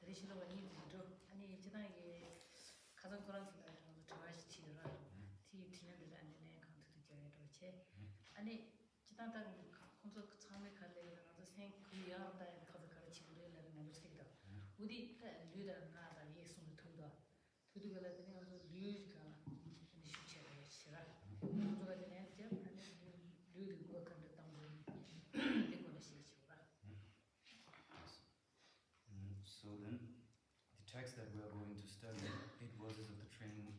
그리시는 거니 좀 아니 지나게 가장 그런 생각을 좋아하시 티라 티 티는 데 안에 강도도 저에도 제 아니 지나다니 혼자 처음에 갈래는 아주 생 그야다 가서 가르치고 그러려는 거 못했다 우리 류다 나다 예수를 통다 두두가라 그냥 아주 류가 쉽체를 싫어 누가 되냐 저 아니 류도 그거 간다 당고 되고는 싫지라. So then, the text that we are going to study, 8 verses of the training of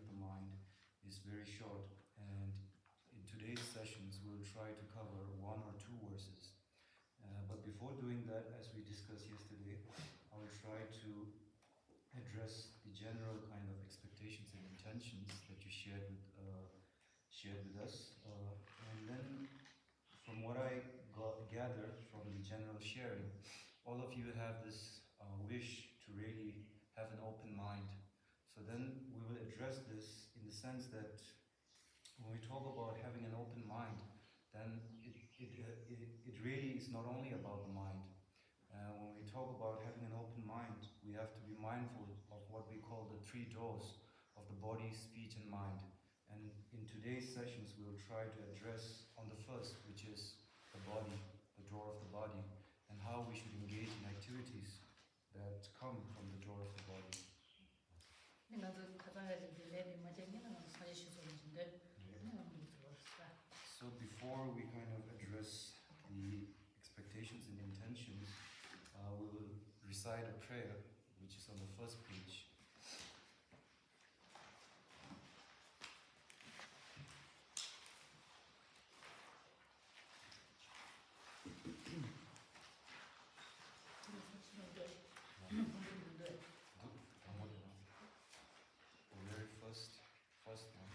the mind, is very short, and in today's sessions we'll try to cover 1 or 2 verses. But before doing that, as we discussed yesterday, I will try to address the general kind of expectations and intentions that you shared with us, and then from what I gathered from the general sharing, all of you have this wish to really have an open mind. So then we will address this in the sense that when we talk about having an open mind, then it really is not only about the mind. When we talk about having an open mind, we have to be mindful of what we call the 3 doors of the body, speech and mind. And in today's sessions, we'll try to address on the first, which is the body, the door of the body, and how we should engage in activities that come from the door of the body. So before we kind of address the expectations and intentions, we will recite a prayer, which is on the first page. The very first one.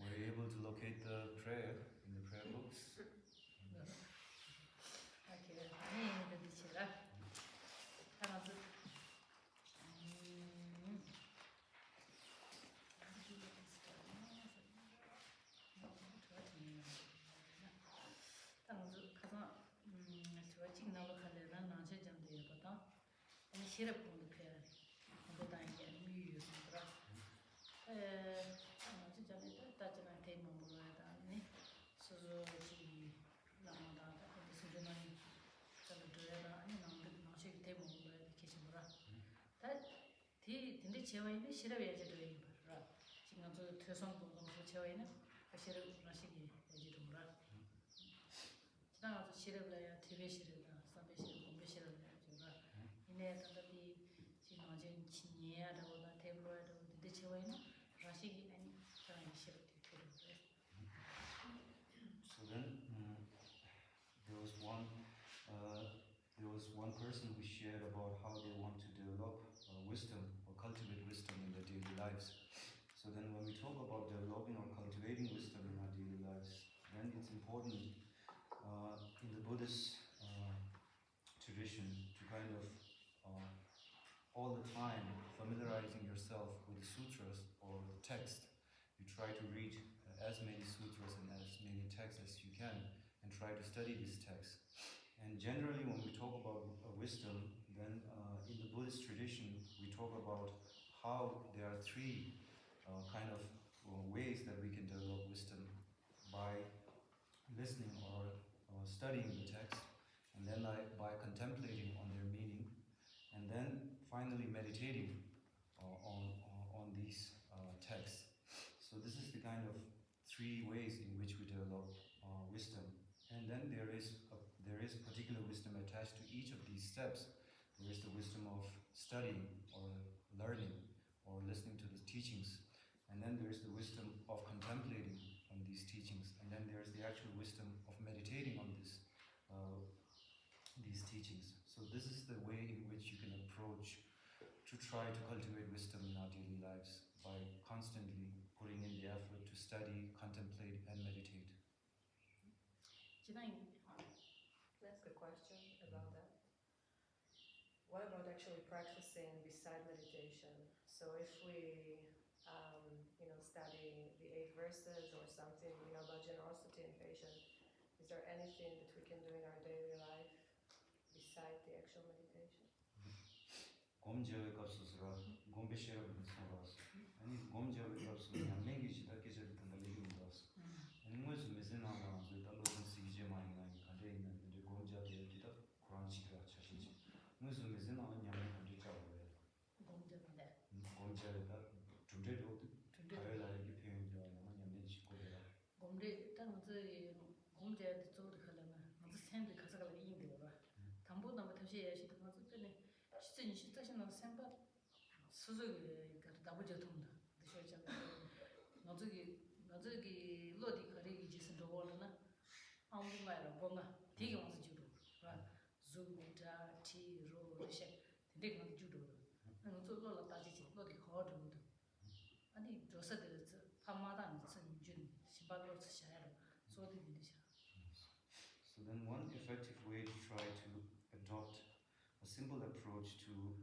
Were you able to locate the prayer in the prayer books? So then there was one person who shared about how they want to develop wisdom or cultivate wisdom in their daily lives. So then when we talk about developing or cultivating wisdom in our daily lives, then it's important in the Buddhist tradition to kind of all the time familiarizing yourself with the sutras or the text. You try to read as many sutras and as many texts as you can and try to study these texts. And generally when we talk about wisdom, then in the Buddhist tradition we talk about how there are 3 kind of ways that we can develop wisdom: by listening or studying the text, and then by contemplating on their meaning, and then finally meditating on these texts. So this is the kind of three ways in which we develop wisdom. And then there is particular wisdom attached to each of these steps. There is the wisdom of studying or learning or listening to the teachings. And then there is the wisdom of contemplating on these teachings. And then there is the actual wisdom of meditating on these teachings. So this is the way in which you can approach to try to cultivate wisdom in our daily lives by constantly putting in the effort to study, contemplate, and meditate. Can I ask a question about that? What about actually practicing beside meditation? So if we, study the 8 verses or something, about generosity and patience, is there anything that we can do in our daily life beside the actual meditation? 곰제의 값으로 곰배시라 불러서 아니 곰제의 값으로 양맹이지 다케제를 단달리기 물어서 응무에서 메시나가 달로는 시제 많이 나니 간데 있는데 곰제의 기다 고란식이라 차시지 무슨 메시나가 양맹 간데 자고요 곰제가 준대도 가열라기 표현이라는 양맹 짓고요 곰데 땅의 곰제 저도 그러면 아주 샘비 가서가 이인데요. 담보 너무 다시 예시도 가서 전에 시즌이 시작하는 샘바 수족이 그 나머지 통다. 드셔잖아요. 나저기 로디 거리기 지선 저거는 아무거나 뭔가 되게 많이 주로. zubuta ti ro rishe 되게 많이 주로. 나는 저걸로 따지지 로디 거르도. 아니 조사들 파마단 선준 시발로 쓰셔야 소리 되죠. So then one effective way to try to adopt a simple approach to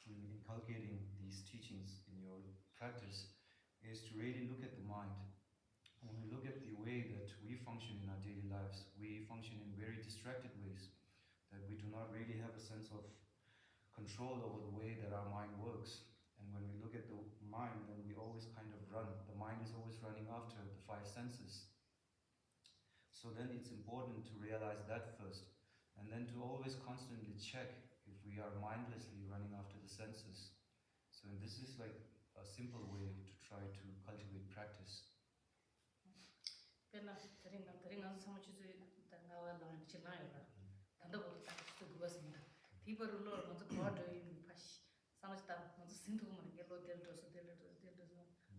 inculcating these teachings in your practice is to really look at the mind. When we look at the way that we function in our daily lives, we function in very distracted ways, that we do not really have a sense of control over the way that our mind works. And when we look at the mind, then we always kind of run. The mind is always running after the 5 senses. So then it's important to realize that first, and then to always constantly check if we are mindlessly running after the senses. So this is like a simple way to try to cultivate practice. 그러나 드링은 사무치즈 나와 나는 지나요라. 단도부터 딱 그것입니다. 디버로 먼저 거드이 파시. 사무치다 먼저 신토만 게로 델도서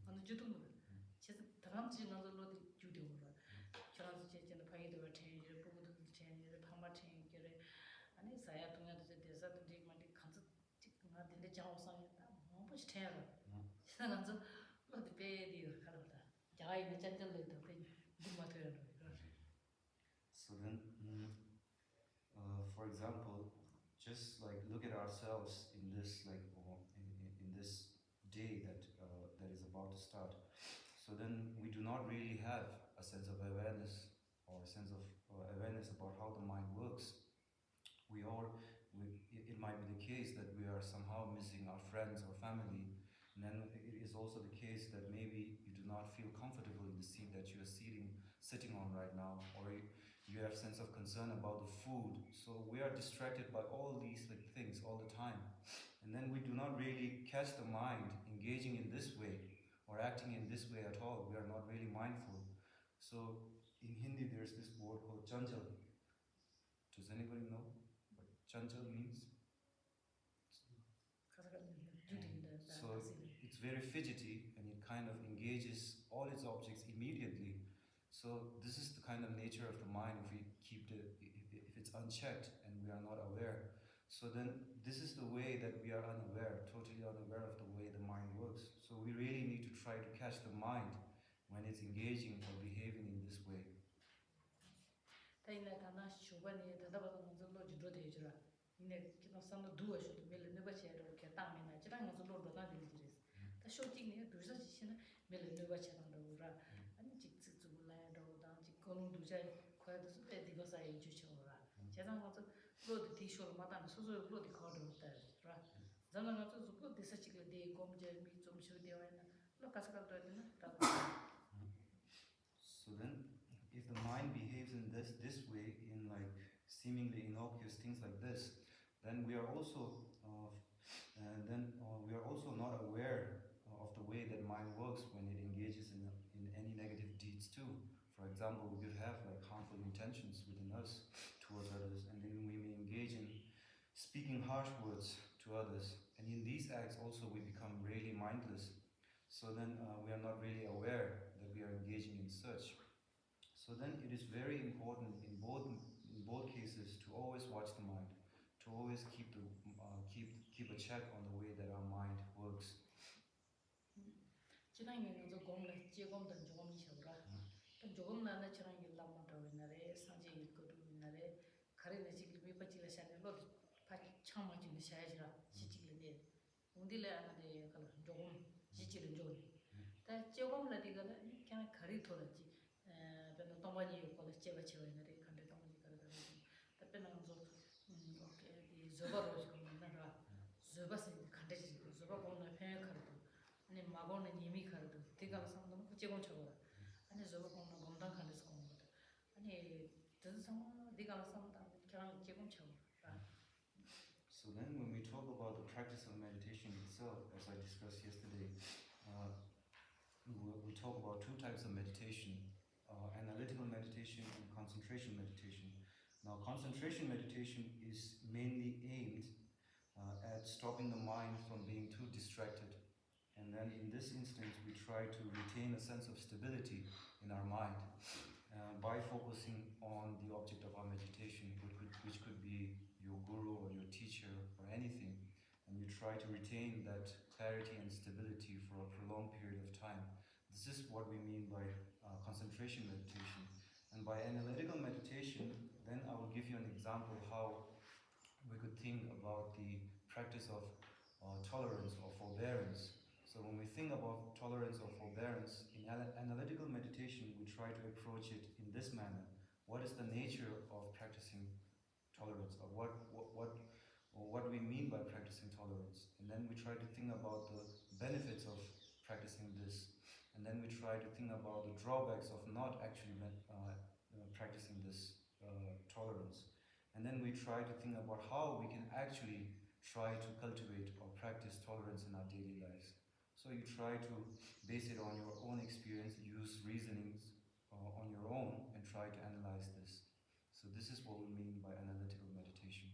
먼저 주도는. 제가 다람지 먼저 로디 주도라. 저런 제는 파이도 체인지 부부도 체인지 방마 체인지를 아니 사야 동안도 대사도 되게 간지 찍나 된데 자오상이다. 뭐 시태로. 제가 먼저 로디 베디를 가르다. 자이는 짠짠도 되 So then, for example, just like look at ourselves in this in this day that is about to start. So then we do not really have a sense of awareness or a sense of awareness about how the mind works. It might be the case that we are somehow missing our friends or family. And then it is also the case that maybe you do not feel comfortable in the seat that you are sitting on right now, or you have sense of concern about the food. So we are distracted by all these things all the time. And then we do not really catch the mind engaging in this way or acting in this way at all. We are not really mindful. So in Hindi there's this word called chanchal. Does anybody know what chanchal means? So it's very fidgety and it kind of engages all its objects immediately. So this is the kind of nature of the mind if it's unchecked and we are not aware. So then this is the way that we are unaware, totally unaware of the way the mind works. So we really need to try to catch the mind when it's engaging or behaving in this way. So then, if the mind behaves in this way, in like seemingly innocuous things like this, then we are also not aware of the way that mind works when it engages in any negative deeds too. too. For example, we could have like harmful intentions within us towards others, and then we may engage in speaking harsh words to others. And in these acts also we become really mindless. So then we are not really aware that we are engaging in such. So then it is very important in both cases to always watch the mind, to always keep a check on the way that our mind works. 지난해 그 공래 제공된 조금 이셔라. 그 조금 나나 지난해 남마도 옛날에 상제 일거도 옛날에 가래는 지금 몇 번째 샤넬로 파치 창마지 샤야지라 지지기네. 온딜에 안에 그 조금 지지는 조리. 다 조금 나디가라 그냥 가리 돌았지. 그 동반이 걸 제가 채워내리 간데 동반이 가르다. 답변은 좀 이 저거로 지금 나라 저거서 간데지 저거 보면 편해 가르다. 아니 마고는 이미 가르다. 대가 상담 제공 쳐봐. 아니 저거 보면 건강 간데서 건 거다. 아니 전상 네가 상담 그냥 제공 쳐봐. So then when we talk about the practice of meditation itself, as I discussed yesterday, we talk about two types of meditation, analytical meditation and concentration meditation. Now concentration meditation is mainly aimed at stopping the mind from being too distracted. And then in this instance we try to retain a sense of stability in our mind by focusing on the object of our meditation, which could be your guru or your teacher or anything, and you try to retain that clarity and stability for a prolonged period of time. This is what we mean by concentration meditation. And by analytical meditation, then I will give you an example how we could think about the practice of tolerance or forbearance. So when we think about tolerance or forbearance, in analytical meditation, we try to approach it in this manner. What is the nature of practicing tolerance, or what do we mean by practicing tolerance? And then we try to think about the benefits of practicing this. And then we try to think about the drawbacks of not actually practicing this tolerance. And then we try to think about how we can actually try to cultivate or practice tolerance in our daily lives. So you try to base it on your own experience, use reasonings on your own, and try to analyze this. So this is what we mean by analytical meditation.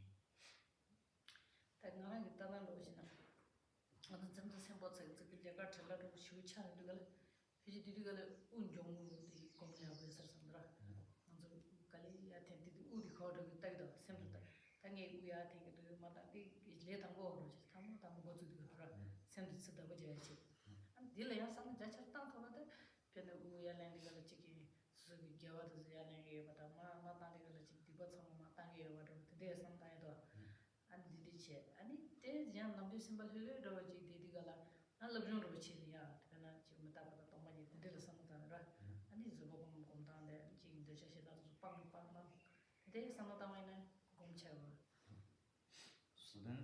So then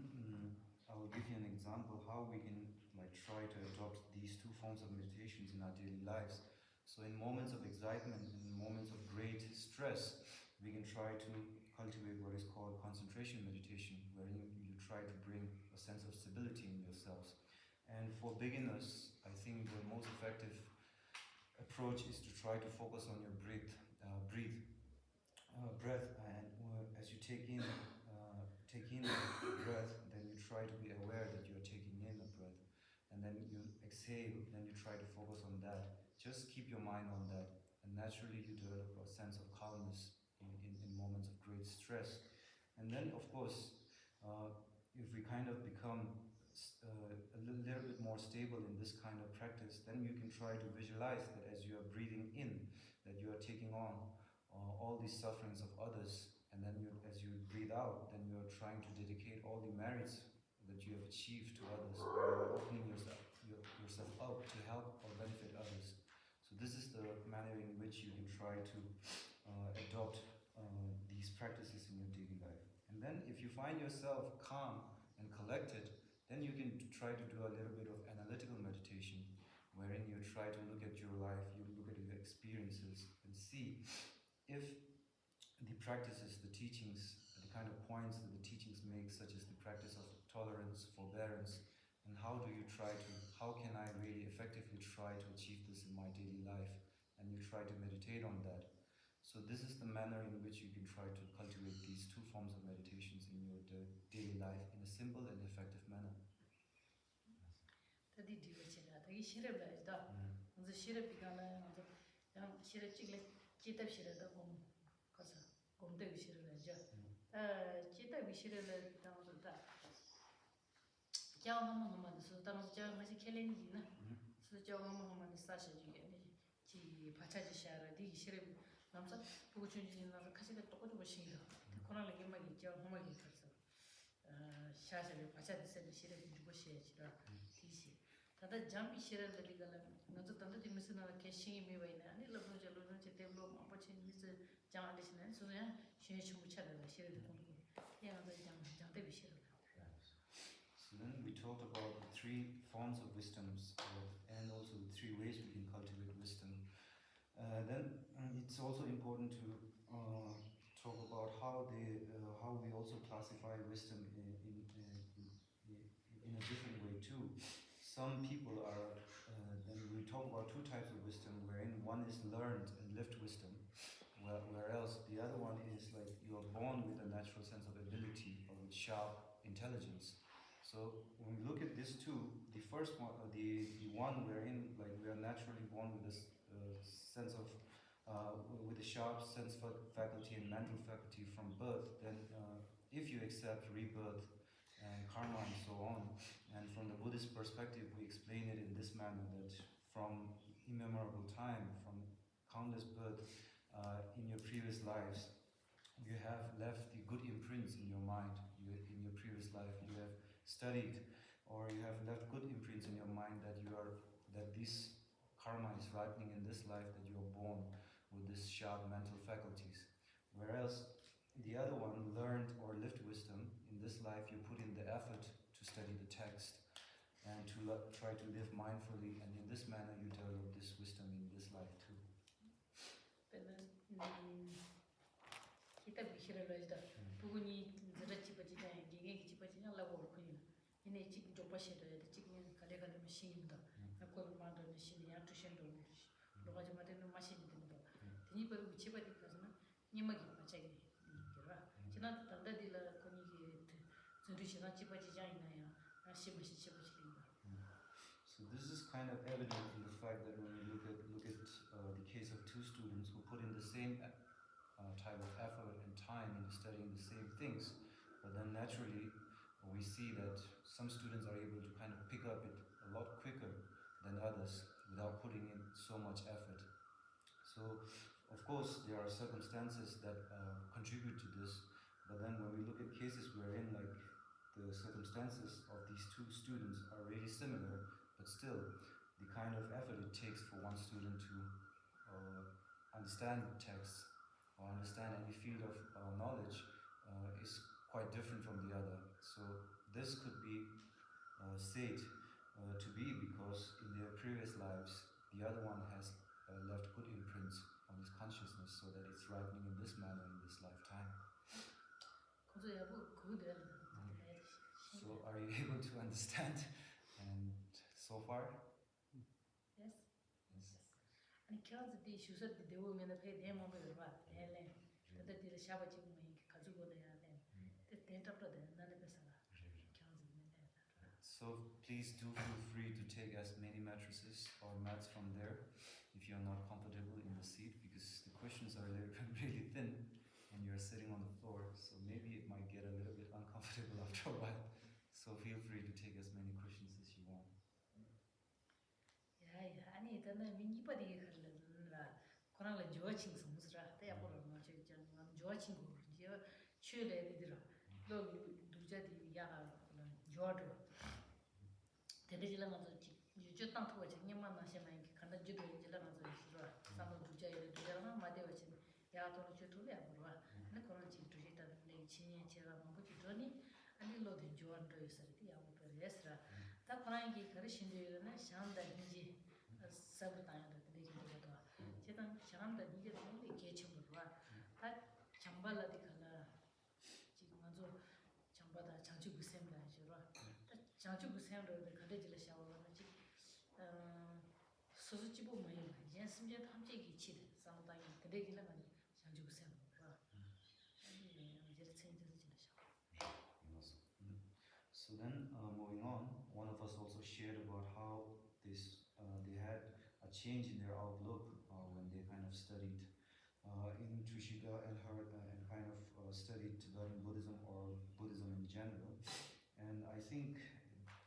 I will give you an example how we can try to adopt these two forms of meditations in our daily lives. So in moments of excitement, in moments of great stress, we can try to cultivate what is called concentration meditation, wherein you try to bring a sense of stability in yourselves. And for beginners, I think the most effective approach is to try to focus on your breath, and as you take in the breath, then you try to be aware that you're taking in a breath, and then you exhale, then you try to focus on that. Just keep your mind on that, and naturally you develop a sense of calmness in moments of great stress. And then of course, if we kind of become a little bit more stable in this kind of practice, then you can try to visualize that as you are breathing in, that you are taking on all these sufferings of others, and then as you breathe out, then you are trying to dedicate all the merits that you have achieved to others, or you are opening yourself up to help or benefit others. So this is the manner in which you can try to adopt these practices in your daily life. And then if you find yourself calm and collected, then you can try to do a little bit of analytical meditation, wherein you try to look at your life, you look at your experiences, and see if the practices, the teachings, the kind of points that the teachings make, such as the practice of tolerance, forbearance, and how can I really effectively try to achieve this in my daily life? And you you try to meditate on that. So this is the manner in which you can try to cultivate these two forms of meditations in your daily life in a simple and effective manner. Tadi diwa chila, tadi shirab la jda. Nza shirab bigana, nza yang shirab chigla jitab shirab da kasa gomdawi shirab la jda. Jitabi shirab la nza da. Jao hama hama da so da nza jao ngasi kelen ji na. So jao hama hama da sasha ji ji pachaji shara di shirab namsa buku chunji nza kashiga toko juba shinga. Kona la gima gi jao hama gi kasa. Shasha bi pachaji sani shirab juba shaya chira. Tata jambi shira dali gala ngazu tanda di misi na cashingi me waina ani labno jalo no che teblo ampa che misi jang addition so ya shen shu cha da shira de kon ya ngazu jang de bi shira. So then we talked about the three forms of wisdoms and also the three ways we can cultivate wisdom. Then it's also important to talk about how we also classify wisdom in a different way too. Some people are, then we talk about two types of wisdom, wherein one is learned and lived wisdom, whereas the other one is like you are born with a natural sense of ability or with sharp intelligence. So when we look at these two, the first one, the one wherein like we are naturally born with this sense of, with a sharp sense faculty and mental faculty from birth, then if you accept rebirth and karma and so on, and from the Buddhist perspective, we explain it in this manner that from immemorable time, from countless births in your previous lives, you have left the good imprints in your mind. In your previous life, you have studied, or you have left good imprints in your mind that this karma is ripening in this life, that you are born with this sharp mental faculties. Whereas the other one, learned or lived wisdom, in this life you put in the effort to study the text and to try to live mindfully, and in this manner you develop this wisdom in this life too. Kita bishira lojda, puguni zira chipa chita yang gigi chipa chita la wor kunya. Ini chik jopa shira, chik ni kale kale machine da, nakor manda machine ya tushen do ni. Loga jama tenu machine tenu do. Tini baru chipa di kasna, ni magi macai ni kira. China tanda di la kuni ki zuri shira chipa chita ina ya, nasi machine chipa chita ina. So this is kind of evident in the fact that when we look at the case of two students who put in the same type of effort and time into studying the same things, but then naturally we see that some students are able to kind of pick up it a lot quicker than others without putting in so much effort. So of course there are circumstances that contribute to this, but then when we look at cases wherein like the circumstances of these two students are really similar, but still the kind of effort it takes for one student to understand the text or understand any field of knowledge is quite different from the other. So this could be said to be because in their previous lives the other one has left good imprints on his consciousness, so that it's ripening in this manner in this lifetime. So are you able to understand? And so far? Yes. And kids the shoes the devo me the pay them over the rat, Helen. That the Shabbat Kazugo they are then. The tent of the Nanabasala. So please do feel free to take as many mattresses or mats from there if you're not comfortable in the seat, because the cushions are really thin and you're sitting on the floor, so maybe it might get a little bit uncomfortable after a while. So feel free to take as many cushions as you want. Yeah, I need anybody Korala Joaching some Musra, they are Joaching, Chile, Log Dujati Yana, Jordan. The Digital you just not watch Yaman Nashaman, Kana Judo, some of Dujay, Dujana, Madewachin, Yato Chutulia, and the Koranchi to hit and Chini, Chera, Mabutoni, and the Lord Joan Doyosati, Esra. That Parangi Karishin, Shanda Niji, Sabatine, the Digital. Chetan Shanda Niji, only Ketchum, that Chambala de Kala, Chimazo, Chambada, Chanchu Busemla, Chanchu Busemla, the Kadejila shower, 소소 집어 모여 이제 심지어 탐지기 치대 상당히 그대기는 아니 장주고 세는 거 아니 이제 체인지도 지나셔 Yes. So then, moving on, one of us also shared about how they had a change in their outlook when they kind of studied in Trishika and heard and kind of studied Tibetan Buddhism or Buddhism in general. And I think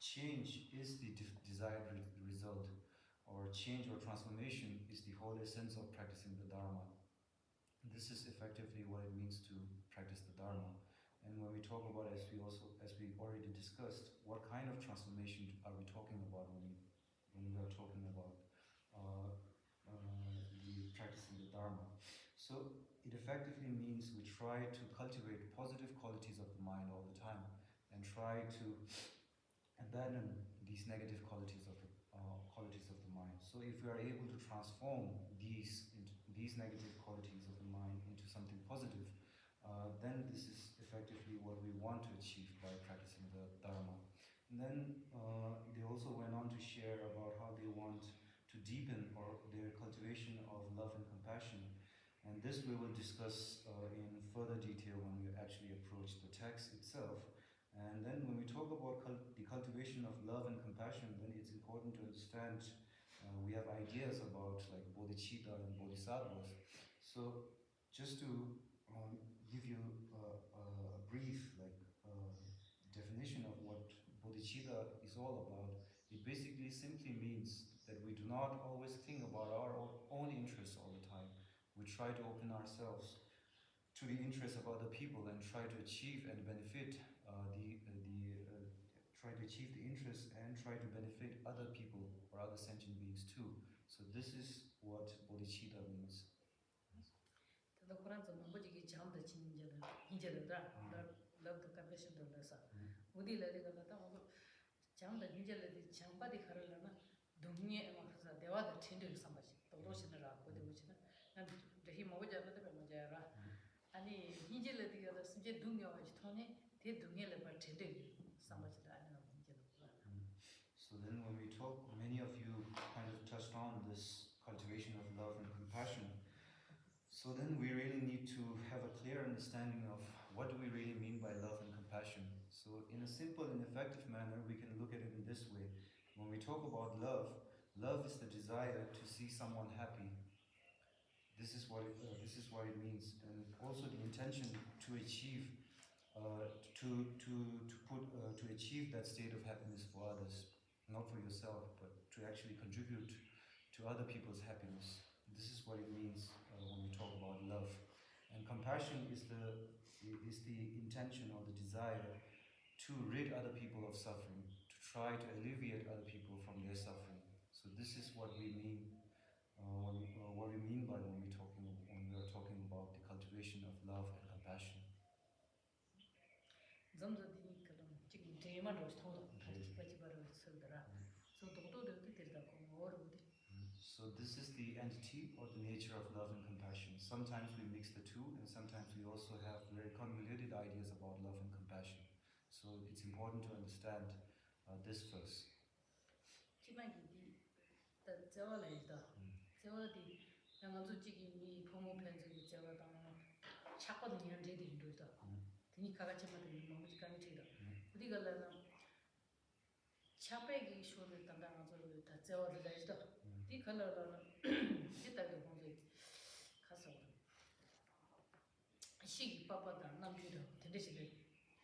change is the desired result, or change or transformation is the whole essence of practicing the Dharma. This is effectively what it means to practice the Dharma. And when we talk about, as we already discussed, what kind of transformation are we talking about when we are talking about the practicing the Dharma? So it effectively means we try to cultivate positive qualities of the mind all the time, and try to abandon these negative qualities of the mind. So if we are able to transform these negative qualities of the mind into something positive, then this is effectively what we want to achieve by practicing the Dharma. And then they also went on to share about how they want to deepen their cultivation of love and compassion. And this we will discuss in further detail when we actually approach the text itself. And then when we talk about the cultivation of love and compassion, then it's important to understand we have ideas about like bodhicitta and bodhisattvas. So just to give you a brief definition of what bodhicitta is all about, it basically simply means that we do not always think about our own interests all the time. We try to open ourselves to the interests of other people and try to achieve and benefit try to achieve the interests and try to benefit other people or other sentient beings too. So this is what bodhicitta means. the Quran so no boji jam da chin je da love the compassion da sa udi la de la ta jam da ninja la de jam ba de khara la na dumye ma sa dewa da tinde sa ma ji to ro shin ra ko de wuci na na de hi mo ja na de ma ja ra ani ninja la de da suje dumye wa ji thone de dumye la ba tinde sa ma ji da na ninja la So then when we talk, many of you kind of touched on this cultivation of love and compassion. So then we really need to have a clear understanding of what do we really mean by love and compassion. So in a simple and effective manner, we can look at it in this way. When we talk about love, love is the desire to see someone happy. This is what it means, and also the intention to achieve to achieve that state of happiness for others, not for yourself, but to actually contribute to other people's happiness. This is what it means when we talk about love. And compassion is the intention or the desire to rid other people of suffering, to try to alleviate other people from their suffering. So this is what we mean what we mean by when we are talking about the cultivation of love and compassion. zamza di kalam chik dema ro thong da pa chi ba ro sel da so do do de de da ko ngor de So this is the entity or the nature of love and compassion. Sometimes we mix the two, and sometimes we also have very convoluted ideas about love and compassion. So it's important to understand this first. chima gi di da jawa la da jawa di yang zu ji gi mi phomo phen ji gi jawa da cha ko ni yan de di ndo da ni ka ga chama de mo ji ka ni thi da udi ga la na cha pe gi sho de da da zo da jawa de da ji da di ka la la ji da ge hong ji ka so shi gi pa pa da nam ji da de shi de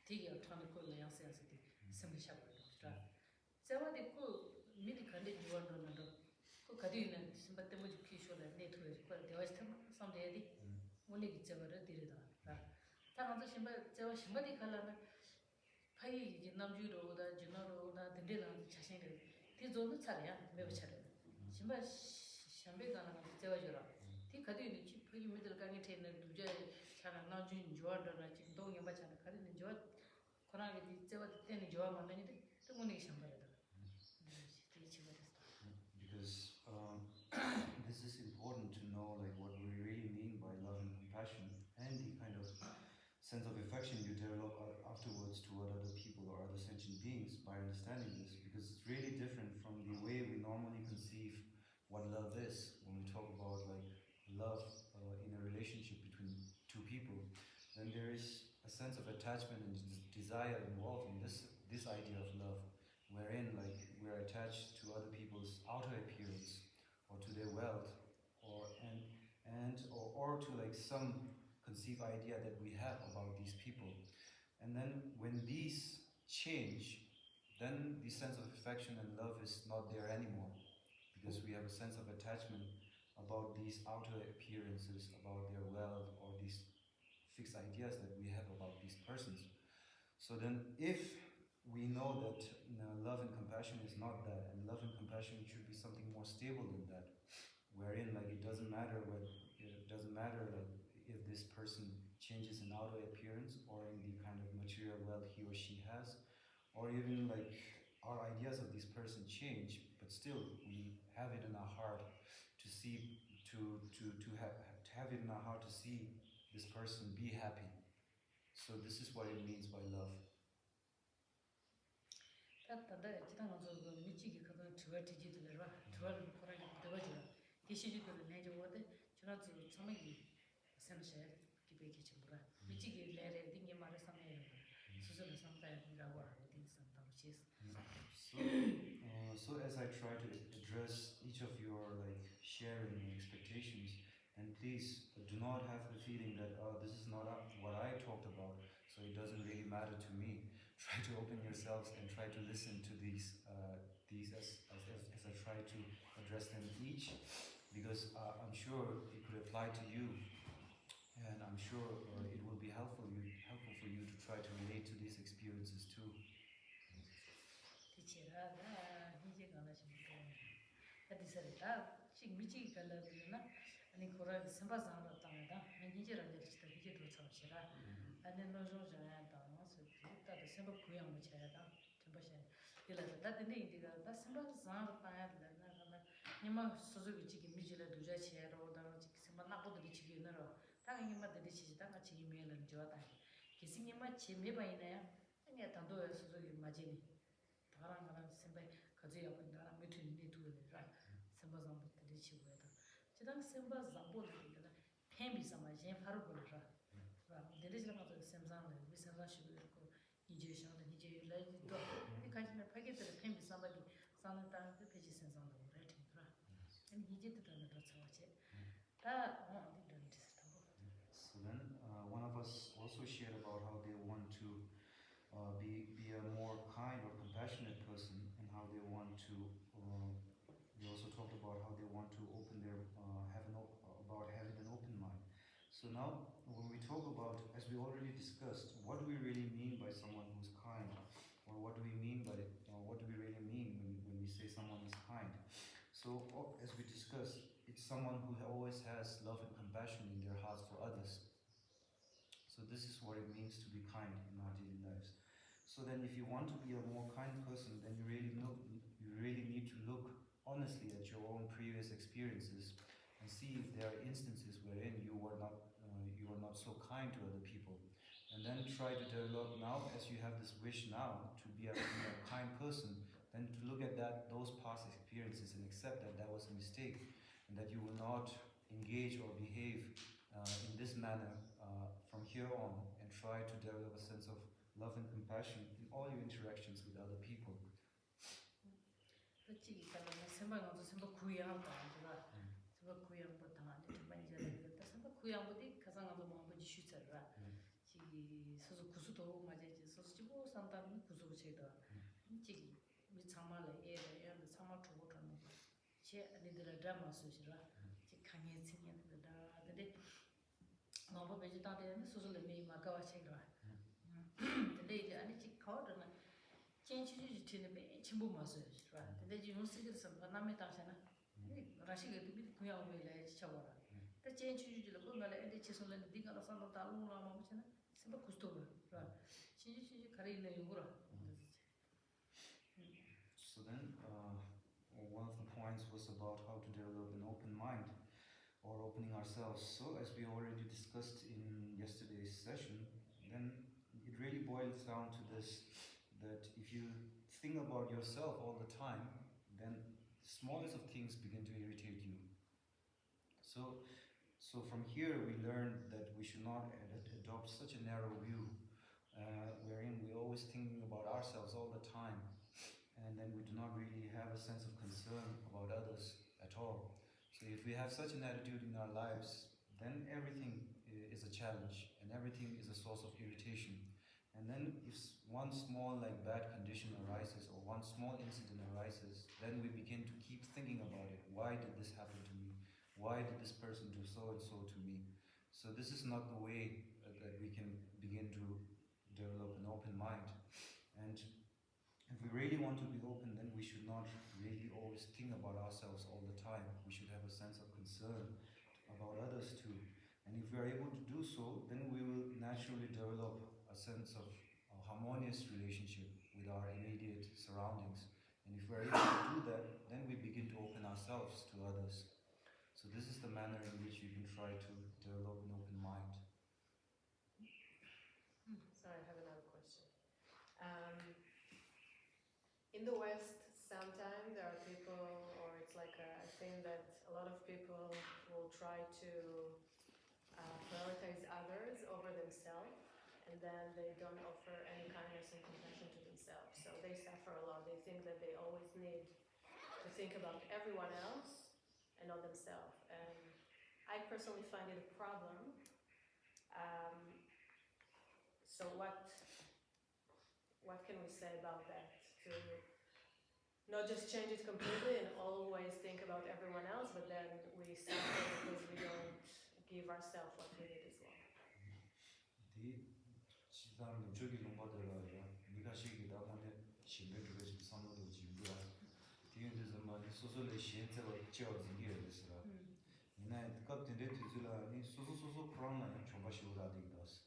di ga thon ko la yang se ya se di sim sha ba da jawa de ko mi di kan de ji wa no na ko ka di na sim ba te mo ji ki sho la ne thu ko de wa sta sam de di mo ni gi jawa de di da ta ma sim ba jawa sim ba di ka la na pai ji nam ju ro da ji na ro da de de na cha shin de di zo no cha ya me ba cha de sim ba sim be ga na jawa ju ra di ka di ni chi pai mi de ga ni the na du je cha na na ju ju wa da na chi do ngi ba cha na ka di ni jo ko na ge di jawa de ni jo ma na ni de to mo ni sim ba da Because this is important to know like what we really mean by love and compassion, and the kind of sense of affection you develop afterwards toward other people or other sentient beings by understanding this, because it's really different from the way we normally conceive what love is, when we talk about like love in a relationship between two people, then there is a sense of attachment and desire involved in this idea of love, wherein like we're attached to other people's outer appearance or to their wealth or or to like some conceived idea that we have about these people. And then when these change, then the sense of affection and love is not there anymore, because we have a sense of attachment about these outer appearances, about their wealth, or these fixed ideas that we have about these persons. So then, if we know that love and compassion is not that, and love and compassion should be something more stable than that, wherein like it doesn't matter like if this person changes in outer appearance or in the kind of material wealth he or she has, or even like our ideas of this person change, but still we have it in our heart to see to have it in our heart to see this person be happy. So this is what it means by love. 다다다 지당 가서 그 미치기 그거 주가 뒤지들 봐. 주가를 보라니 되버지라. 디시지들 내줘거든. 지나서 처음에 선세 기베기 좀 보라. 미치기 내래 딩게 말에 상해. 수술을 상다라고 하고 딩선다고 시스. So as I try to address each of your like sharing and expectations, and please do not have the feeling that this is not what I talked about, so it doesn't really matter to me. Try to open yourselves and try to listen to these as I try to address them each, because I'm sure it could apply to you, and I'm sure it will be helpful for you to try to relate to these experiences too. 디치라다 이제 가나 좀 어디서다 식 미치기 갈라비나 아니 고라 선바상으로 땅에다 이제라도 진짜 이제 도 참시라 아니 노조자야 다마서 기타도 선바 구양 못 쳐야다 전부시 일어서 다든지 인디가 다 선바상으로 땅에다 나가나 니마 소소기 지기 미지라 두자 치야로 다로 선바 나보도 미치기 너로 당연히 마들이 치다 같이 이메일은 줘다 기승님마 치메바이나야 아니 단도에 소소기 맞이니 다랑가랑 선바 가지야 본다 미튼 니두라 선바상부터 리치고야다 지당 선바 잠보들이가 햄비 삼아진 바로 보라 데리지가 가서 semzang을 미상가시고 있고 이제 샤도 이제 라이도 이 간지나 파게들 햄비 삼바기 사는 땅 페이지 semzang을 그래트라 아니 이제 뜻하는 더 차와체 다 어디든 디스타고. So then one of us also shared about how they want to be a more kind or compassionate person, and how they want to we also talked about how they want to open their about having an open mind. So now when we talk about, as we already discussed, what do we really mean by someone who's kind, or what do we mean by what do we really mean when we say someone is kind? So as we discussed, it's someone who always has love and compassion in their hearts for others. So this is what it means to be kind in our daily lives. So then if you want to be a more kind person, then you really need to look honestly at your own previous experiences and see if there are instances wherein you were not so kind to other people. And then try to develop, now as you have this wish now to be a kind person, then to look at those past experiences and accept that was a mistake, and that you will not engage or behave in this manner from here on, and try to develop a sense of love and compassion in all your interactions with other people. 그치 가면 선바가서 선바 구양도 아니라 선바 구양부터 아니 정말 이제 그때 선바 구양부터 가상하고 뭐 아버지 슈처라 지 소소 구수도 맞지 소소지고 산다는 구수 제도 지 미창말에 애를 상마 주고 가는 제 아니들 드라마 소시라 지 강해 생겼다 근데 너무 베지타데는 소소를 메이 마가와 책이라 근데 이제 아니 지 거드는 젠치지 지는 전부 맞어요. 근데 지금 쓰기서 남의 당사는 라시게 되게 그냥 왜래 쳐봐라. 근데 젠치지를 보면 애들 치솔은 네가 나서는 다루라 뭐 무슨 심바 구스토가. 진지 가리는 요구라. So then one of the points was about how to develop an open mind, or opening ourselves. So as we already discussed in yesterday's session, then it really boils down to this, that if you think about yourself all the time, then smallest of things begin to irritate you. So from here we learn that we should not adopt such a narrow view, wherein we're always thinking about ourselves all the time, and then we do not really have a sense of concern about others at all. So if we have such an attitude in our lives, then everything is a challenge, and everything is a source of irritation. And then if one small bad condition arises, or one small incident arises, then we begin to keep thinking about it. Why did this happen to me? Why did this person do so and so to me? So this is not the way that we can begin to develop an open mind. And if we really want to be open, then we should not really always think about ourselves all the time. We should have a sense of concern about others too. And if we are able to do so, then we will naturally develop a sense of a harmonious relationship with our immediate surroundings. And if we are able to do that, then we begin to open ourselves to others. So this is the manner in which you can try to develop an open mind. Sorry, I have another question. In the West, sometimes there are people, or it's like a thing that a lot of people will try to prioritize others over themselves, and then they don't offer any kindness and compassion to themselves. So they suffer a lot. They think that they always need to think about everyone else and not themselves. And I personally find it a problem. So what can we say about that? To not just change it completely and always think about everyone else, but then we suffer because we don't give ourselves what we need as well. 지금 저기 농가들아, 네가 시기다 보면 신뢰를 좀 선호도 지우라. 뒤에서 뭐 소소의 시행자가 지어지게 됐어라. 이날 갑자기 뒤질라 아니 소소소소 프로그램 좀 가시오라 되겠어.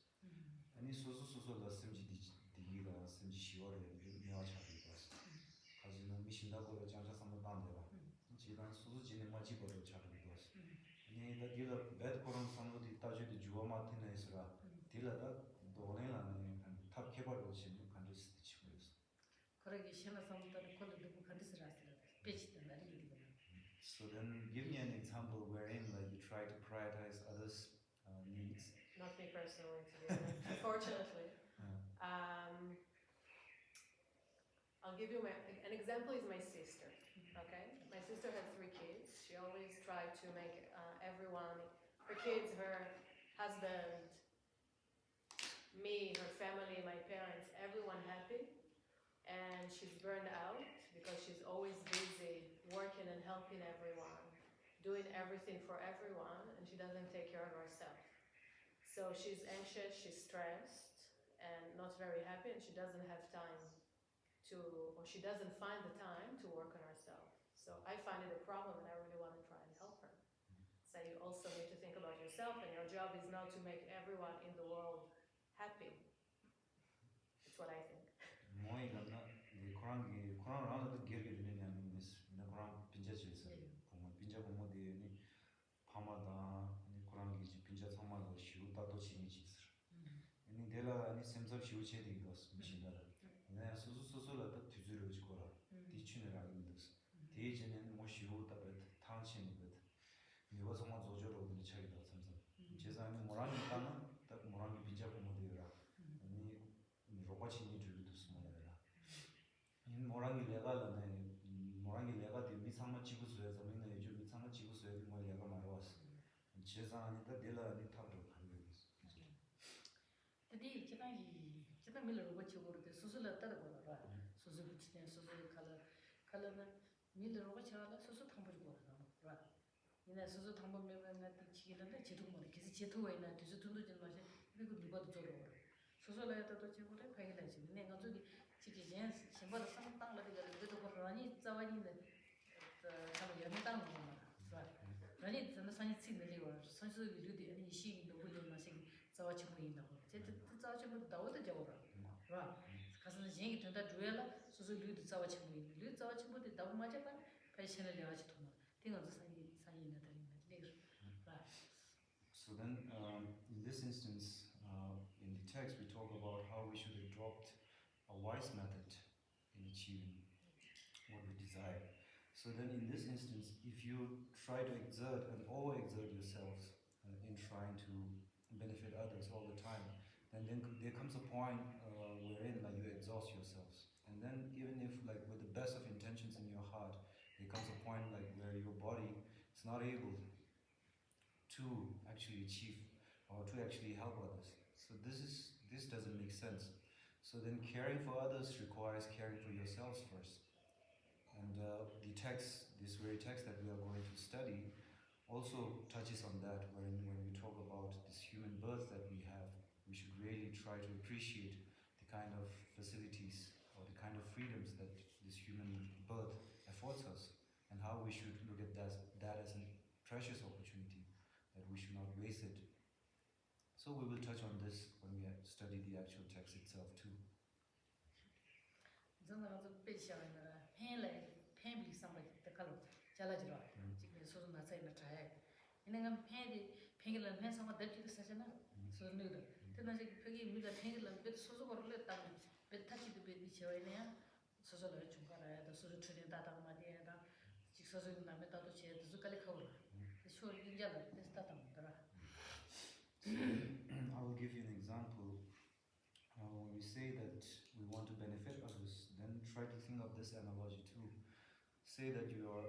아니 소소소소가 심지 디기가 심지 시월에 내가 차리겠어. 가지는 미신다고 장사 삼는 반대라. 지금 소소진의 마지막으로 차리겠어. 아니 다기가 배드코론 선호도 따지도 주어 맡는 애스라. 딜라다 도네라는 탑 개발로 지금 간주스 치고 있어. 그러기 시험에서부터는 콜도 간디스라스라. 배치된 날이 So then give me an example wherein you try to prioritize others' needs. Not me personally, to be honest. Unfortunately. I'll give you an example is my sister. Okay, my sister has 3 kids. She always tried to make everyone, her kids, her husband, me, her family, my parents, everyone happy. And she's burned out because she's always busy working and helping everyone, doing everything for everyone, and she doesn't take care of herself. So she's anxious, she's stressed, and not very happy, and she doesn't have time to, or she doesn't find the time to work on herself. So I find it a problem, and I really want to try and help her. So you also need to think about yourself, and your job is not to make everyone in the world happy. That's what I think. 뭐이가 나 코랑기 코랑라도 게르게 되냐면 나 코랑 빈자지에서 보면 빈자 공모대니 파마다 코랑기 빈자 상마도 시우다도 지니지 있어. 아니 내가 아니 샘섭 시우체도 이거스 미신다라. 내가 소소소소라도 뒤주려 지고라. 뒤치는 알겠는데스. 대지는 뭐 시우다가 당신이거든. 이거 정말 조절로 오는 차이다 샘섭. 제사는 뭐라는 까는 딱 뭐라는 빈자 공모대라. 아니 로바치니 줄도 숨어라. 인 뭐라기 레가라네. 뭐라기 레가 데 미상마 지구수에서 맨날 요즘 미상마 지구수에 뭐 레가 말아왔어. 제사니까 델라니 탑으로 가는 거였어. 근데 지난 밀로 로봇이 오르데 수술을 따라 보라. 수술 붙이는 수술 칼라는 밀로 로봇이 와라 수술 탐보지 보라. 이날 수술 탐보 매매나 뒤치기는데 제도 뭐 계속 제도에나 뒤서 돈도 좀 마셔. 그리고 미바도 저러. 수술에다도 지고래 파이라지. 내가 저기 지기전 신발을 상당하게 그래도 그러니 자원인데 그 연당 거라. 아니 저는 산이 찍는데요. 선수 위로도 아니 시기도 불려나 생 자와치 보인다고. 제때 자와치 뭐 나오도 잡아라. 봐. 가서 진행이 된다 주야라 수수 위로도 자와치 보인. 위로 자와치 보도 나도 맞아봐. 패션을 내가지 돈. 띵어서 산이 있는 데는 봐. So then in this instance in the text we talk about how we should adopt a wise method in achieving what we desire. So then in this instance, if you try to exert and overexert yourselves in trying to benefit others all the time, then there comes a point wherein like you exhaust yourselves. And then even if like with the best of intentions in your heart, there comes a point like where your body is not able to actually achieve or to actually help others. So this doesn't make sense. So then caring for others requires caring for yourselves first. And the text, this very text that we are going to study, also touches on that when we talk about this human birth that we have. We should really try to appreciate the kind of facilities or the kind of freedoms that this human birth affords us, and how we should look at that as a precious opportunity, that we should not waste it. So we will touch on this when we study the actual text itself too. 저는 아주 배시하는 팬래 팬비 상을 때깔로 잘라지라. 지금 소소 나서는 잘. 이내가 팬이를 팬 상을 될지 사잖아. 소소는 근데 그게 우리가 팬이를 배 소소 거를 딱 배타지도 배비 쳐야냐. 소소를 중간에 소소 추리 다다 말이야. 직 소소는 남에 다도 제 두kal이 커버. 쇼를 인자를 됐다 담더라. I will give you an example. When we say that we want to benefit others, then try to think of this analogy too. Say that you are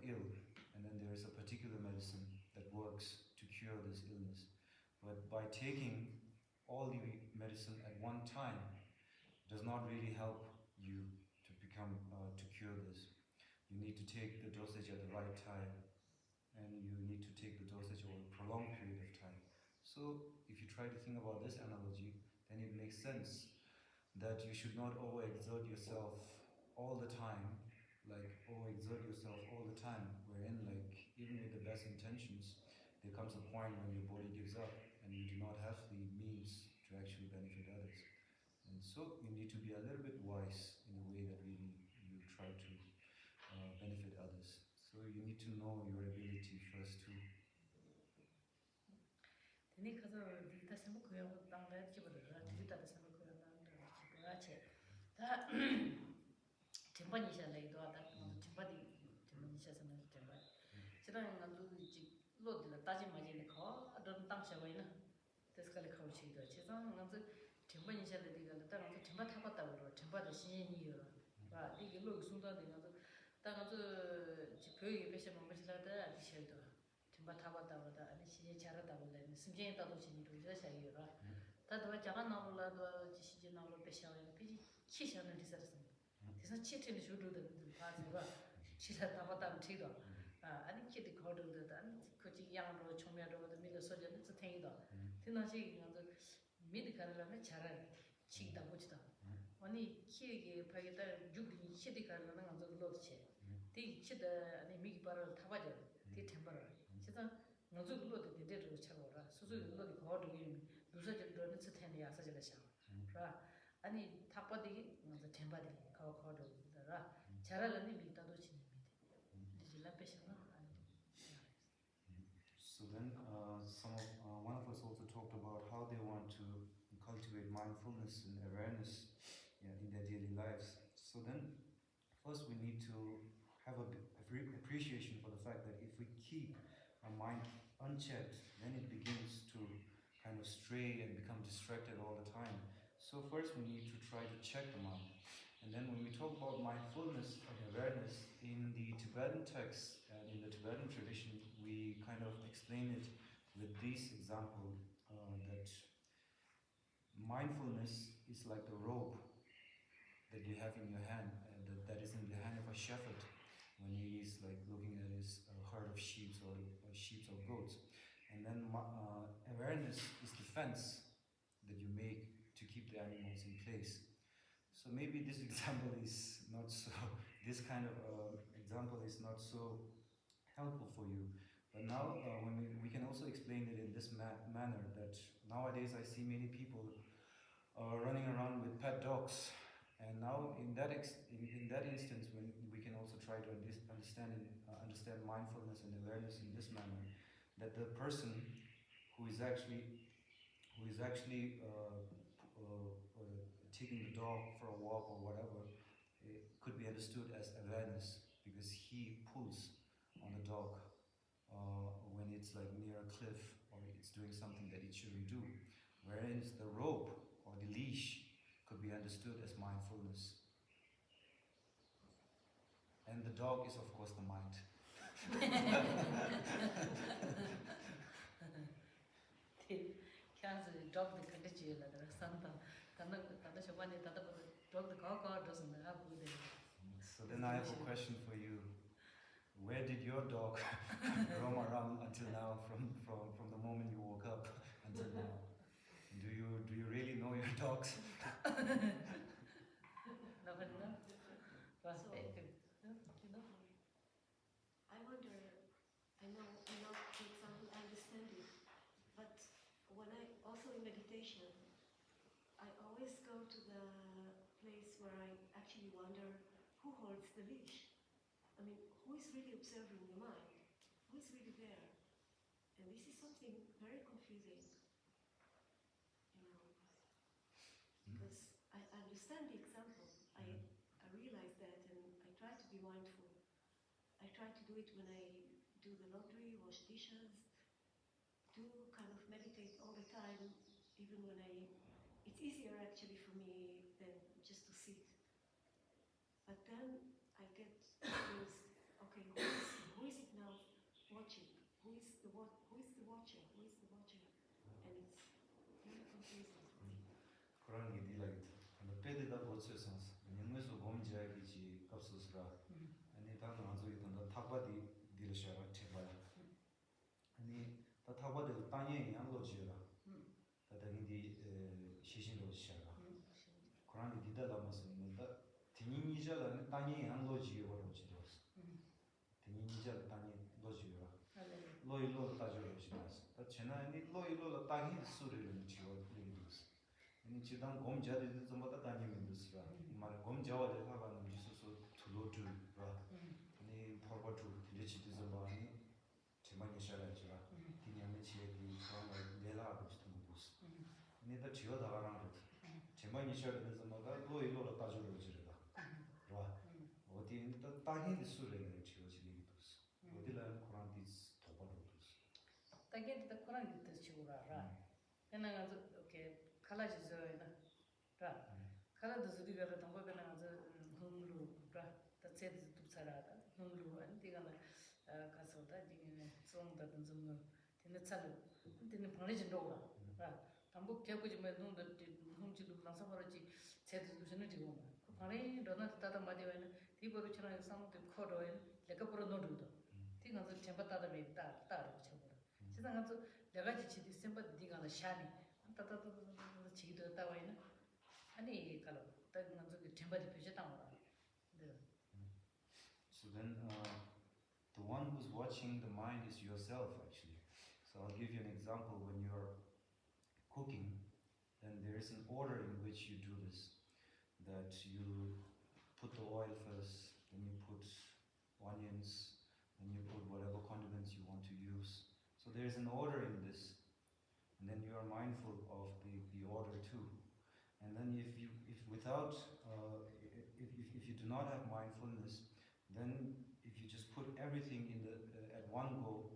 ill, and then there is a particular medicine that works to cure this illness. But by taking all the medicine at one time does not really help you to become to cure this. You need to take the dosage at the right time, and you need to take the dosage over a prolonged period of time. So if you try to think about this analogy, then it makes sense that you should not overexert yourself all the time, wherein like even with the best intentions, there comes a point when your body gives up and you do not have the means to actually benefit others. And so you need to be a little bit wise in the way that really you try to benefit others. So you need to know your ability first too. 근데 가서 디지털 생각 고용 땅에 집어들어 디지털 생각 고용 땅에 집어라체 다 전반이 샤레도 하다 전반이 샤서는 전반 지난 나도 지 로들 따지 마지네 거 어떤 땅셔고이나 데스칼이 카우치도 지상 나도 전반이 샤레디가 따라서 전반 타봤다 그러 전반의 신이요 와 이게 로그 순다데 나도 따가서 지 벽에 배셔 먹으시라다 디셔도 전반 타봤다 그러다 아니 시에 잘하다 그러네 심지에 따도 신이로 저셔요 다도 자가 나올라도 지시지 나올로 배셔요 비지 키셔는 디서스 그래서 치트는 주도도 봐서가 시사 타봤다 치도 아니 키도 거도도 아니 그지 양으로 총매로 밀어 소리는 스테이도 드나시 가서 미드카라는 잘한 치다 보지다 아니 키에게 파게다 죽이 치디카라는 가서 로드체 디 치다 아니 미기 바로 타봐져 디 템버러 진짜 먼저 로드 데데로 차고라 수수 로드 거도기 누사적으로는 스테이야 사실은 샤 아니 탑바디 먼저 템바디 거도더라 잘하려니 미다도 치는데 디질라 패션은 So then one of us also talked about how they want to cultivate mindfulness and awareness in their daily lives. So then first we need to have a appreciation for the fact that if we keep our mind unchecked, then it begins to kind of stray and become distracted all the time. So first we need to try to check the mind. And then when we talk about mindfulness and awareness in the Tibetan text and in the Tibetan tradition, we kind of explain it with this example that mindfulness is like the rope that you have in your hand, that is in the hand of a shepherd when he is like looking at his herd of sheep or goats. And then awareness is the fence that you make to keep the animals in place. So maybe this example is not so, this kind of example is not so helpful for you. But now when we can also explain it in this manner, that nowadays I see many people running around with pet dogs. And now in that instance, when we can also try to understand mindfulness and awareness in this manner, that the person who is actually taking the dog for a walk or whatever, it could be understood as awareness. because he pulls on the dog when it's like near a cliff or it's doing something that it shouldn't do. Whereas the rope or the leash could be understood as mindfulness. And the dog is of course the mind. Cancer dog the condition la santa tanda shabani tanda dog the cow doesn't have good. So then I have a question for you. Where did your dog roam around until now, from the moment you woke up until now? Do you really know your dogs? Nobody know. Well, So- you know. I wonder, I know the example, I understand it, but when I, also in meditation, I always go to the place where I actually wonder who holds the leash. I mean, who is really observing the mind? Who is really there? And this is something very confusing, you know, because I understand the example. I realize that and I try to be mindful. I try to do it when I do the laundry, wash dishes, do kind of meditate all the time, even when it's easier actually for me than just to sit. But then I get confused, okay, who is it now watching? Who is the watcher? Who is the watcher? And it's very confusing for me. 그런 게 like the pedida processions. 년에서 검지하기지 값스라. 아니 다는 아주 이던다 탁바디 디르샤라 제발. 아니 다 탁바디 땅에 양로지라. 다다니디 시신로 지샤라. 그런 게 디다라면서 뭔가 디니니자라는 땅에 양로지요로 지도스. 디니니자 땅에 로지요라. 로이로 따져로 지나스. 다 제나니 로이로 땅에 수르는 지워 리도스. 아니 지당 검자들 좀마다 다니면서라. 말 검자와를 하바는 지소소 둘로둘 봐. 아니 퍼버투 딜리치도 좀 많이 제만이 샤라지라. 디냐면 지역이 그런 걸 내라고 싶은 거 보스. 아니 다 지어다가랑 제만이 샤라는 좀마다 로이로 따져로 지르다. 봐. 어디 또 땅에 수르는 지어지는 것도. 어디라는 코란디스 도바로도스. Again, the Quran is the Shura. And I was okay, Kalash is right. Kala the Zudiga, the Tambogan as a Hungru, that said to Sarada, Hungru, and Tigana Casota, in a song that in Zungu, in the Salu, in the Polynesian Dora. Tambo Kapuji may know that whom to do Nasafaraji said to Sunity woman. Pari, Donat Tata Madivan, Tibo Richard, some of the Kodoin, like a Pronodudo. Think of the Champata made that, 세상에 내가 지치 디셈버 네가 나 샤니 따따따 지도 따와이나 아니 칼로 따는 저기 템바디 표시 따오라. So then the one who's watching the mind is yourself actually. So I'll give you an example. When you're cooking, then there is an order in which you do this. That you put the oil first, then you put onions, then you put whatever condiments you want to use. So there is an order in this, and then you are mindful of the order too. And then if you do not have mindfulness, then if you just put everything in at one go,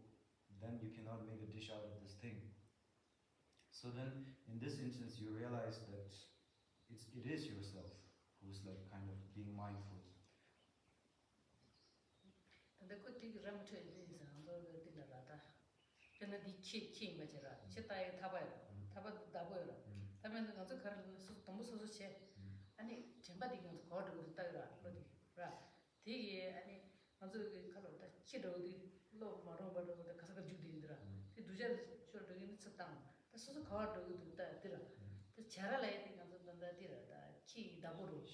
then you cannot make a dish out of this thing. So then, in this instance, you realize that it is yourself who's like kind of being mindful. 근데 그 되게 라무처에 대해서 한번 들려라다. 근데 이 키 맞잖아. 치타에 타봐요. 타봐요. 타면 가서 가르는 너무 소소해. 아니 잼바디가 거르고 있다라. 그러더라. 되게 아니 먼저 그 가르다 키로디 로 마로바로 가서 주디더라. 그 두제 쇼르긴 쳤다. 소소 거르고 있다더라. 그 잘라야 돼 가서 난다더라. 키 다보로.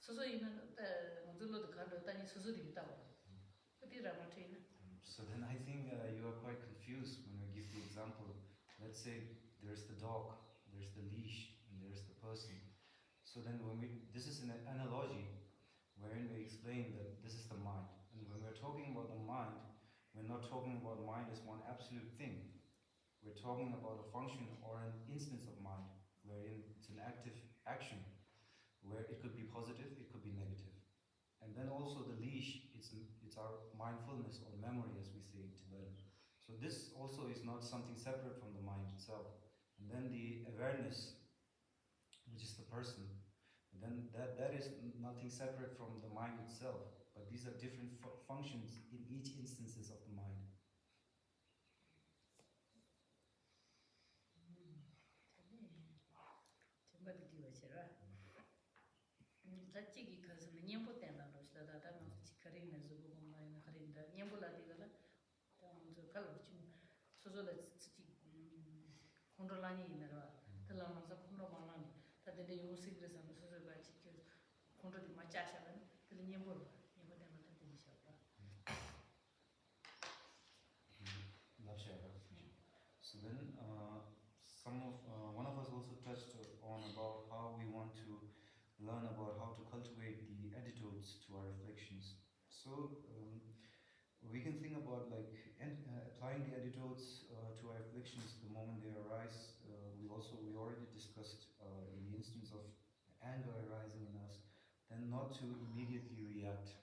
소소 있는 먼저로도 가르다니 소소디 있다고. So then I think you are quite confused when we give the example. Let's say there's the dog, there's the leash, and there's the person. So then this is an analogy wherein we explain that this is the mind. And when we're talking about the mind, we're not talking about mind as one absolute thing. We're talking about a function or an instance of mind wherein it's an active action, where it could be positive, it could be negative. And And then also the leash, it's our mindfulness or memory, as we say in Tibetan. So this also is not something separate from the mind itself. And then the awareness, which is the person, then that is nothing separate from the mind itself. But these are different functions in each instances of the mind. 정말 디워지라. 자치기 가서 년보 때나 로스다 다만 지카리는 저거 보면 하린다. 년보라디가라. 저 칼로 좀 소소다 지지 콘트롤라니 있나라. 달라면서 콘트롤 만나니. 다들 요새 그래서 소소가 지켜 콘트롤이 맞자셔는 들 년보 때나 되는 시작다. So then, one of us also touched on about how we want to learn about how to cultivate the antidotes to our afflictions. So we can think about like applying the antidotes to our afflictions the moment they arise. We already discussed in the instance of anger arising in us, then not to immediately react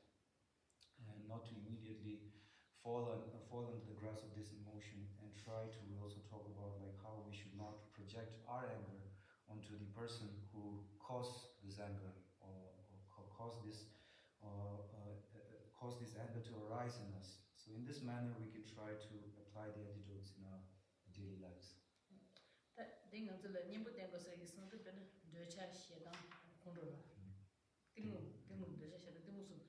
and not to immediately fall under the grasp of this emotion, and try to also talk about like how we should not project our anger onto the person who caused this anger or caused this anger to arise in us. So in this manner we can try to apply the antidotes in our daily lives. 딩은들 년보 된 것을 있으면 되는 저차 시에다 콘트롤. 딩은 저차시에 무슨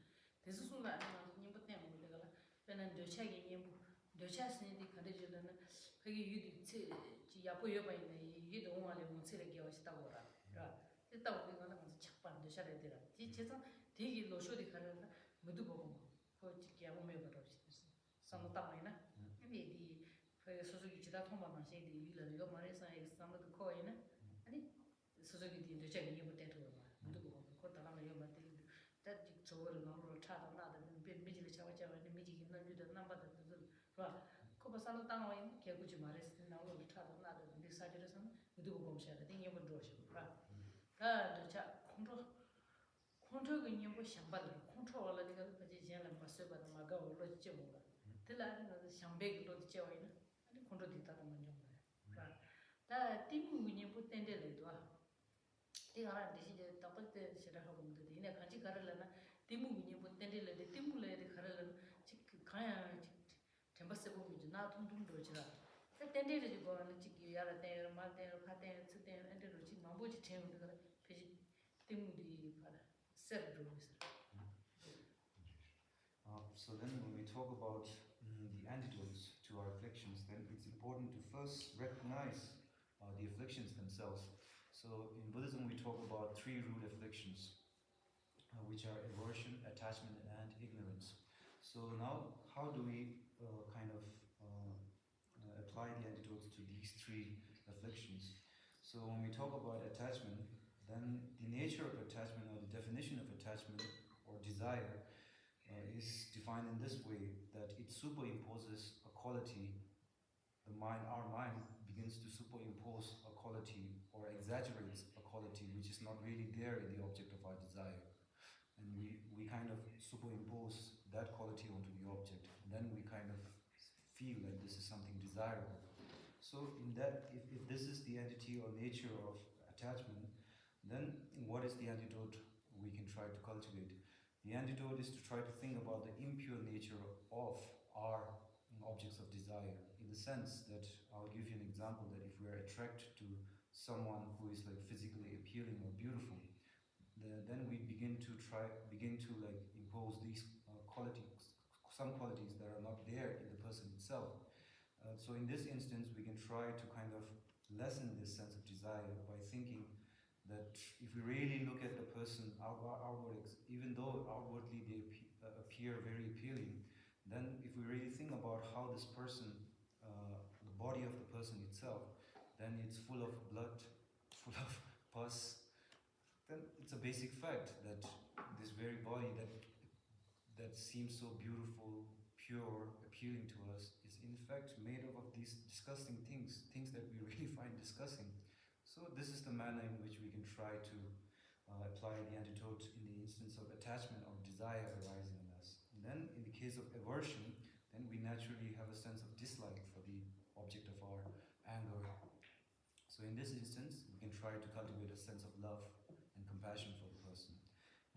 대수순가 아니면 년보 된 거 내가 배는 저차기 년보 저차스니 가르치려는 그게 유디 치 야보 여바이네 유도 원래 문체를 개와시다고 그러라. 일단 우리가 가서 착반 저차를 되라. 이 제상 되게 로쇼디 가르나 모두 보고 그 지게 오메 버럽시. 상도 따마이나. 근데 이 소속이 지다 통과만 시에디 위를 이거 말해서 상도 거에는 아니 소속이 뒤에 저기 이거 때도 모두 보고 그 다음에 이거 맞대. that 저거를 너무 차다 나다 미지를 잡아잡아 미지기 남주도 남바도 봐. 그거 살로 땅에 개구지 말했을 나로 차다 나다 근데 사실은 모두 보고 셔야 돼. 이거 들어오시고 봐. 자 컨트롤이 뭐 상반을 컨트롤을 내가 가지 지나는 맛을 받아 막아 올라지 뭐가. 들라는 상백으로 지어이나 아니 컨트롤 됐다는 건 봐. 다 팀이 뭐 텐데를 둬. 내가 대신에 답을 때 싫어하고 있는데 이내 같이 가르려나 팀이 뭐 텐데를 팀불에 가르려나 즉 가야 템버스 보면 나 통통 돌지라. 텐데를 지고 하는 지기 야라 때 말때 파때 쓰때 엔데로 지 마보지 채우는 거 페이지 팀이 가라. 세르로 있어. So then when we talk about the antidotes to our afflictions, then it's important to first recognize the afflictions themselves. So in Buddhism we talk about three root afflictions, which are aversion, attachment, and ignorance. So now how do we apply the antidotes to these three afflictions? So when we talk about attachment, then the nature of attachment or the definition of attachment or desire is defined in this way, that it superimposes a quality. Our mind begins to superimpose a quality or exaggerates a quality which is not really there in the object of our desire. And we kind of superimpose that quality onto the object. And then we kind of feel that this is something desirable. So in that, if this is the entity or nature of attachment, then what is the antidote we can try to cultivate? The antidote is to try to think about the impure nature of our objects of desire, in the sense that I'll give you an example, that if we are attracted to someone who is like physically appealing or beautiful, then we begin to impose these qualities, some qualities that are not there in the person itself. So in this instance, we can try to kind of lessen this sense of desire by thinking that if we really look at the person outwardly, even though outwardly they appear very appealing, then if we really think about how this person, the body of the person itself, then it's full of blood, full of pus, then it's a basic fact that this very body that seems so beautiful, pure, appealing to us, is in fact made up of these disgusting things that we really find disgusting. So this is the manner in which we can try to apply the antidote in the instance of attachment or desire arising in us. And then in the case of aversion, then we naturally have a sense of dislike for the object of our anger. So in this instance, we can try to cultivate a sense of love and compassion for the person.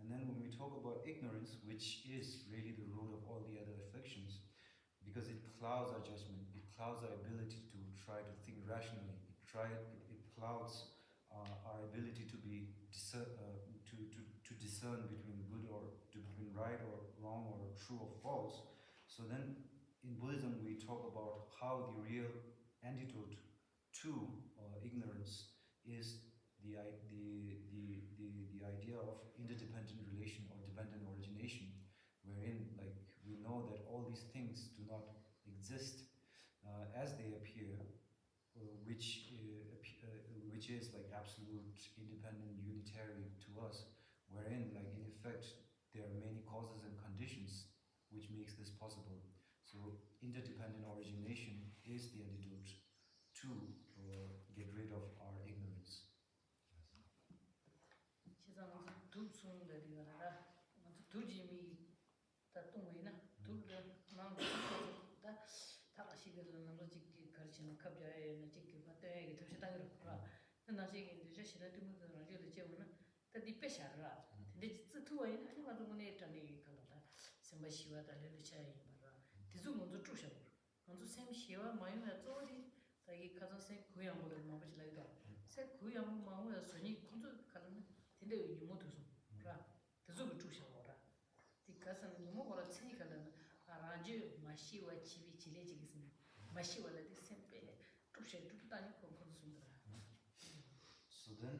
And then when we talk about ignorance, which is really the root of all the other afflictions, because it clouds our judgment, it clouds our ability to try to think rationally, it clouds our ability to discern between good or between right or wrong or true or false. So then in Buddhism we talk about how the real antidote to ignorance is the idea of interdependent relation or dependent origination, wherein like we know that all these things do not exist as they appear, which is like absolute independent unitary to us, wherein like in effect there are many causes and conditions which makes this possible. So interdependent origination is the antidote to get rid of our ignorance. So then,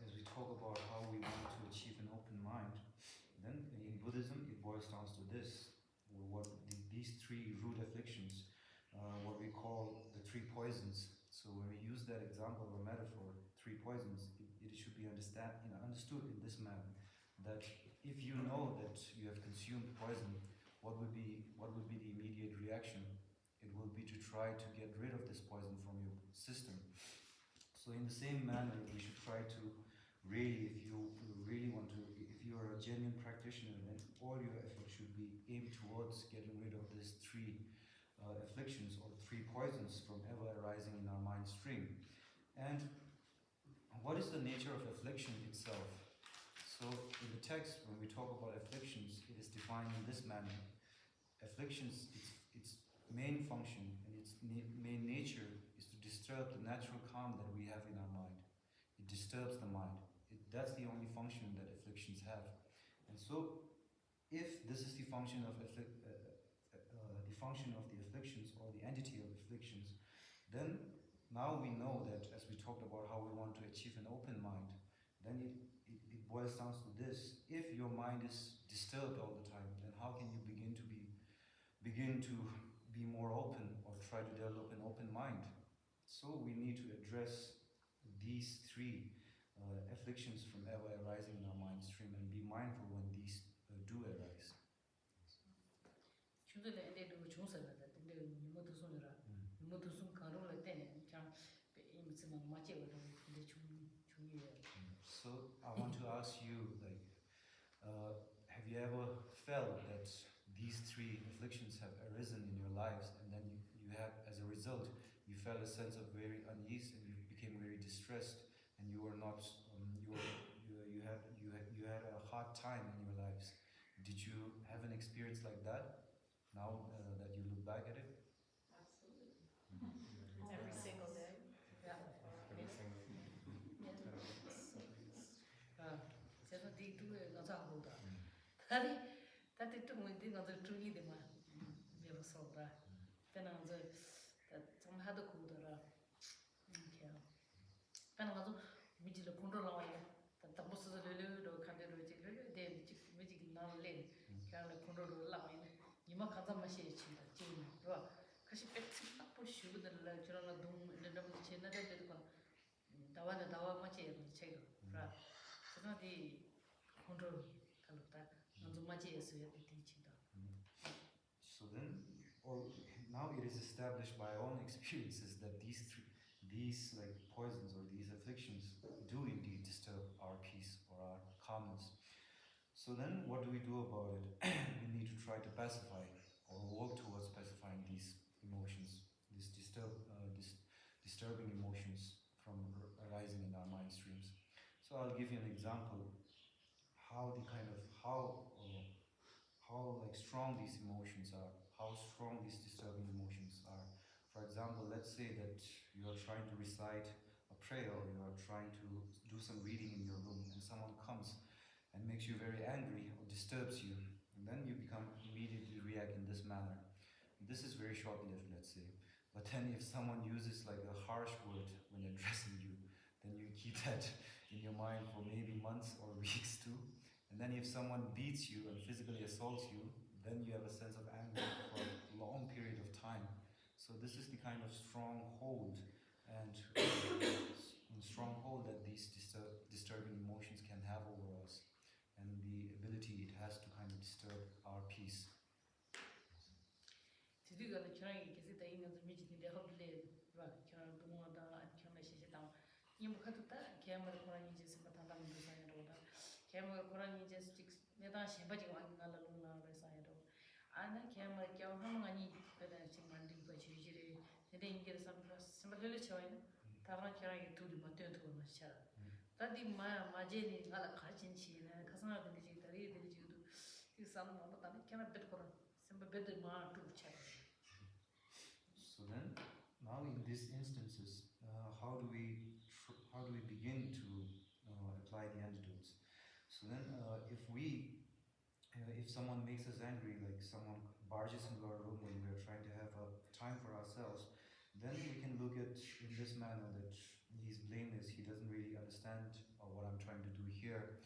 as we talk about how we want to achieve an open mind, then in Buddhism it boils down to this: these three root afflictions, what we call the three poisons. So when we use that example or metaphor, three poisons, it should be understood in this manner: that if you know that you have consumed poison, what would be the immediate reaction? It will be to try to get rid of this poison from your system. So in the same manner, we should try to really, if you are a genuine practitioner, then all your effort should be aimed towards getting rid of these three afflictions or three poisons from ever arising in our mind stream. And what is the nature of affliction itself? So in the text, when we talk about afflictions, it is defined in this manner. Afflictions, its main function and its main nature is to disturb the natural calm that we have in our mind. It disturbs the mind. That's the only function that afflictions have. And so, if this is the function of the afflictions or the entity of afflictions, then now we know that as we talked about how we want to achieve an open mind, then it boils down to this: if your mind is disturbed all the time, then how can you begin to be more open or try to develop an open mind? So we need to address these three afflictions from ever arising in our mind stream and be mindful when these do arise. So I want to ask you, like, have you ever felt that these three afflictions have arisen in your lives, and then you have, as a result, you felt a sense of very unease and you became very distressed, and you were not, you had a hard time in your lives? Did you have an experience like that? Now that you look back at it. Absolutely. Every single day. So then, now it is established by our own experiences that these like poisons or these afflictions do indeed disturb our peace or our So then, what do we do about it? We need to try to pacify or work towards pacifying these emotions, these disturbing emotions from arising in our mind streams. So I'll give you an example how the kind of how like strong these emotions are, how strong these disturbing emotions are. For example, let's say that you are trying to recite a prayer or you are trying to do some reading in your room and someone comes and makes you very angry or disturbs you, and then you become immediately react in this manner. This is very short-lived, let's say. But then if someone uses like a harsh word when addressing you, then you keep that in your mind for maybe months or weeks too. And then if someone beats you and physically assaults you, then you have a sense of anger for a long period of time. So this is the kind of stronghold and stronghold that these disturbing emotions can have over us, and the ability it has to kind of disturb our peace. Tidiga the China is it in the meeting in the holiday, right? China Dumada and China Shishitown. Yamukata, Camera Koran is Matana Design Roda. Camera Koran is Meta Shibaji one Naluna Resign. And then Camera Kyamani, Pedancing Mandi, but usually they didn't get some similar choice. Taran carrying to the Matun to the shell. That the Majini Alakachin, Kasana, the Jitari, the Judu, is some cannot bet for some better man to check. So then, now in these instances, how do we begin to apply the antidotes? So then, if someone makes us angry, like someone barges into our room when we are trying to have a time for ourselves, then we can look at in this manner that he's blameless, he doesn't really understand what I'm trying to do here.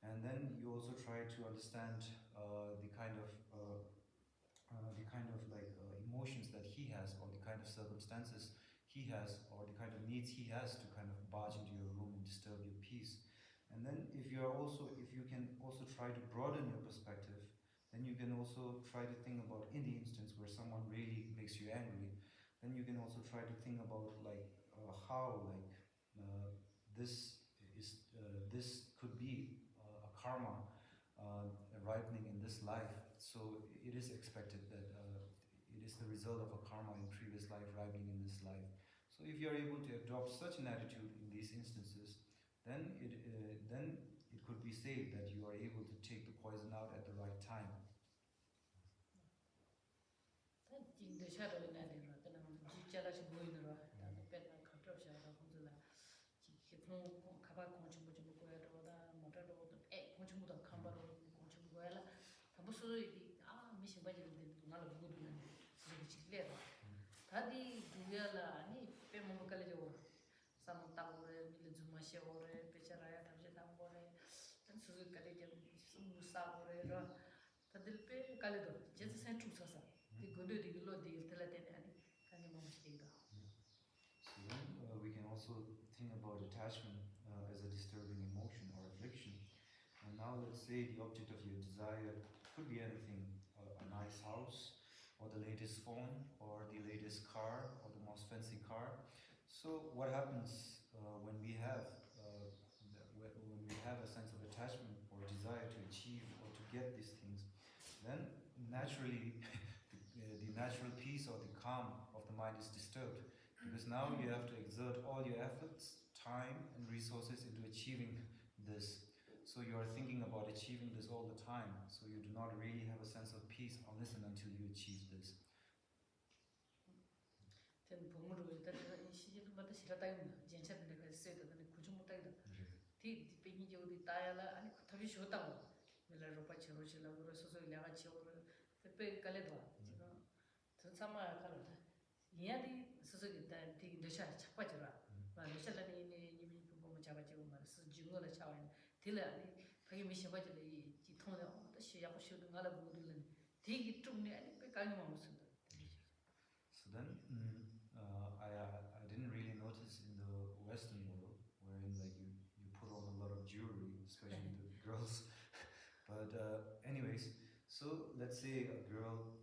And then you also try to understand the kind of emotions that he has, or the kind of circumstances he has, or the kind of needs he has to kind of barge into your room and disturb your peace. And then if you can also try to broaden your perspective, then you can also try to think about, in the instance where someone really makes you angry, then you can also try to think about how this could be a karma ripening in this life. So it is expected that it is the result of a karma in previous life ripening in this life. So if you are able to adopt such an attitude in these instances, then it could be said that you are able to take the poison out at the right time. In the shadow in that era, then I'm jealous going around and the pen and control shadow of the Kaba Conchumuja, Motor, egg Conchumuda, Cambaro, Conchumuela, Tabusu, mission budget, not a good one. Tadi Duela, Pemo Kalajo, some Tabore, Zumasha or Pecharaya, Tabore, and Suzu Kalajan, Sabore, Tadilpe, Kalado, just sent to Sasa. The good deal, the Teletin and Kanimamashida. So then we can also think about attachment as a disturbing emotion or affliction. And now let's say the object of your desire could be anything, a nice house, or the latest phone, or the latest car, or the most fancy car. So what happens when we have a sense of attachment or desire to achieve or to get these things? Then naturally the natural peace or the calm of the mind is disturbed, because now you have to exert all your efforts, time and resources into achieving this. So you are thinking about achieving this all the time, so you do not really have a sense of peace unless and until you achieve this. Then Pomuru, that she did what she had time, Jensen and the said that the Kujumutanga. The Peggy, the Diala, and Tavishotam, Miller Ropacho, Rosso, Lavacho, the Peg Caledwa, to some color. Yadi, Suzuki, the Shah Chapachara, Shalani, Javajo, Jumula Chavan, Tilla, Pagimisha Bajali, Titona, the Shiaposhu, the Malabu, take it to me and Pekanimos. So then, I didn't really notice in the Western world, wherein like you put on a lot of jewelry, especially the girls. But anyways, so let's say a girl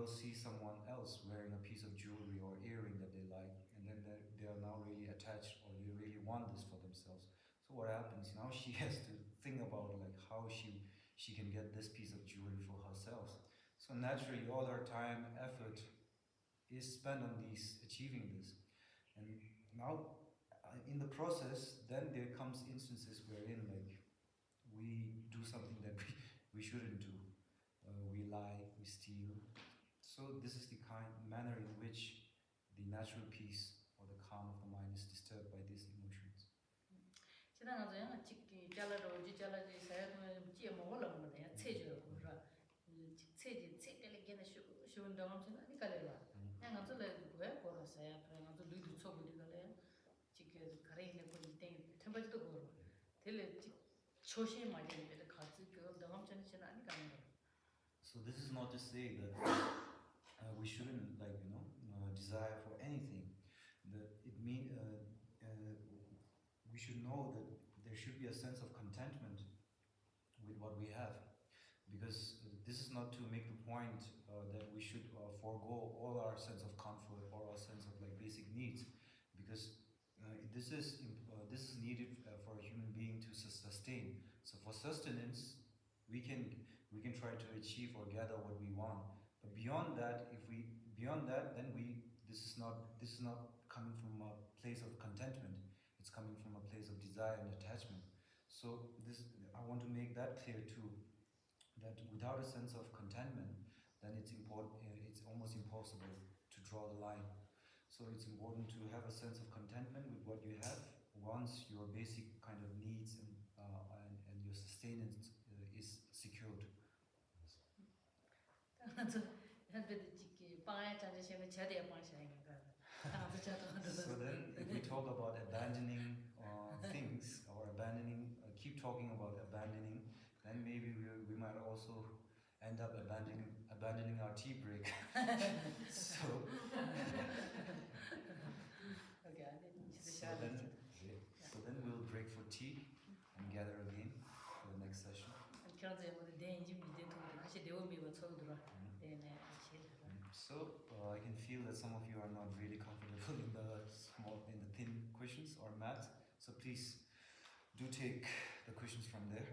sees someone else wearing a piece of jewelry or earring that they like, and then they are now really attached, or they really want this for themselves. So what happens now? She has to think about like how she she can get this piece of jewelry for herself. So naturally, all her time, effort is spent on achieving this. And now, in the process, then there comes instances wherein like we do something that we shouldn't do. We lie, we steal. So this is the manner in which the natural peace or the calm of the mind is disturbed by these emotions. 지난 가서 찍기 잘라도 지잘라지 사야도 찌에 먹으려면 돼. 체줘요. 그러라. 체지 체텔에 게나 쉬운 다음에 아니 갈래라. 그냥 가서도 왜 걸었어요. 그냥 가서 루이도 쳐버리 갈래. 지게 가래네 거기 땡 템버도 걸어. 될 초시 맞을 때 같이 그 다음 전에 지나 아니 가는 So this is not to say that we shouldn't desire for anything. That it we should know that there should be a sense of contentment with what we have, because this is not to make the point that we should forego all our sense of comfort or our sense of like basic needs, because this is needed for a human being to sustain. So for sustenance, we can try to achieve or gather what we want. But beyond that, then this is not coming from a place of contentment. It's coming from a place of desire and attachment. So I want to make that clear too. That without a sense of contentment, then it's almost impossible to draw the line. So it's important to have a sense of contentment with what you have once your basic kind of needs and your sustenance is secured. So then, if we talk about abandoning things or keep talking about abandoning, then maybe we might also end up abandoning our tea break. So then we'll break for tea and gather again for the next session. So I can feel that some of you are not really comfortable in the thin cushions or mat. So please do take the cushions from there.